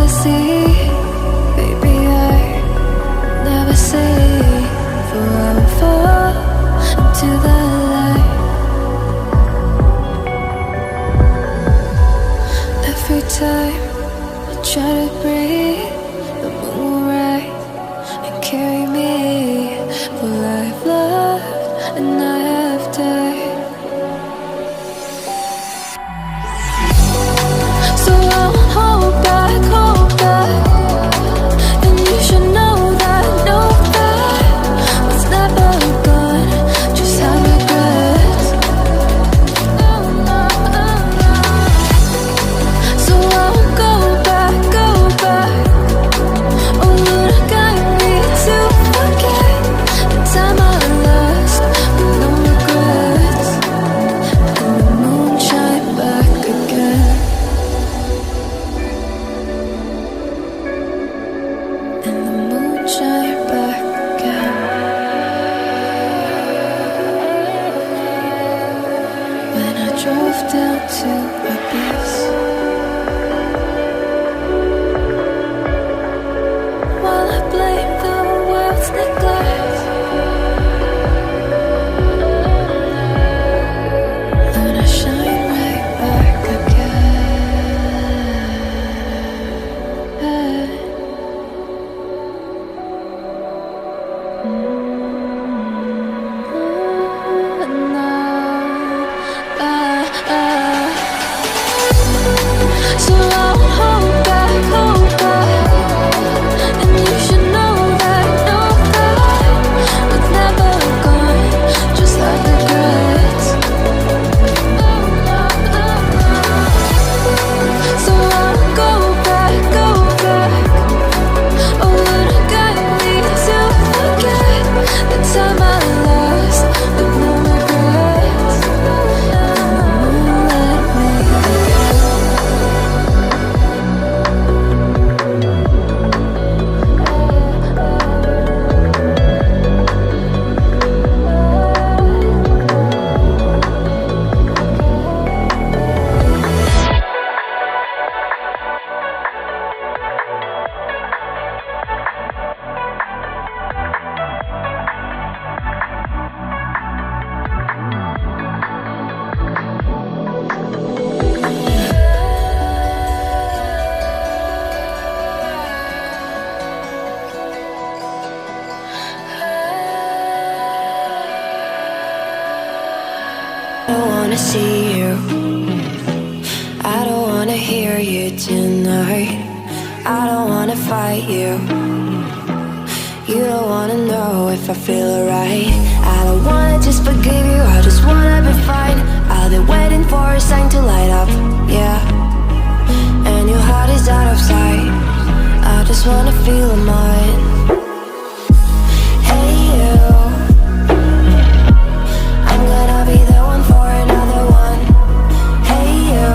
never see, baby, I never see. For I will fall into the light. Every time I try to breathe, the moon will rise and carry me. For I've loved and I have died. So I won't hold back, hold back. And you should know that what's never gone just have regrets. So I won't go back, go back. Oh Lord, I got me to forget the time I lost with no regrets. And the moon shine back again. And the moon shine back again. When I drove down to abyss, while I blame the world's neglect, then I shine right back again. So I won't hold back, hold back. And you should know that what's never gone just have regrets. So I won't go back, go back. Oh Lord, I got me to forget the time I lost with no regrets. Let me I don't wanna see you, I don't wanna hear you tonight. I don't wanna fight you, you don't wanna know if I feel alright. I don't wanna just forgive you, I just wanna be fine. I'll be waiting for a sign to light up, yeah. And your heart is out of sight, I just wanna feel mine. Hey you, I'm gonna be the one for another one. Hey you,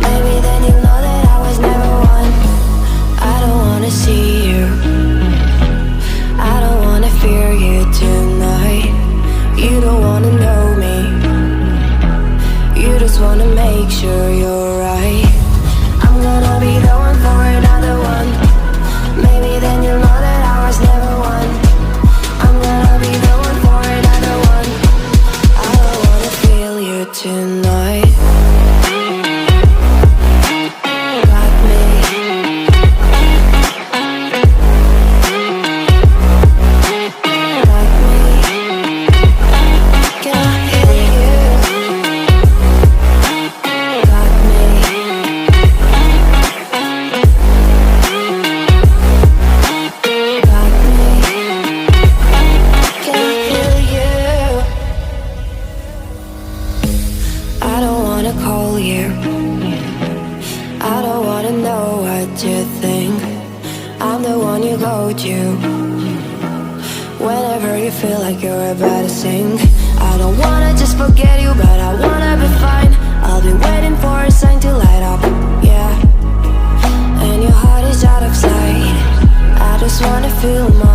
maybe then you know that I was never one. I don't wanna see you, I don't wanna fear you tonight. You don't wanna know me, you just wanna make sure you're right. I'm gonna be the one for another one. Maybe then you'll know that I was never one. I'm gonna be the one for another one. I don't wanna feel you tonight. Got me. Got me. Can I hear you? Got me. Got me. Can I hear you? I don't wanna call you, I don't wanna know what you think. I'm the one you go to whenever you feel like you're about to sink. I don't wanna just forget you, but I wanna be fine. I'll be waiting for a sign to light up, yeah. And your heart is out of sight, I just wanna feel mine.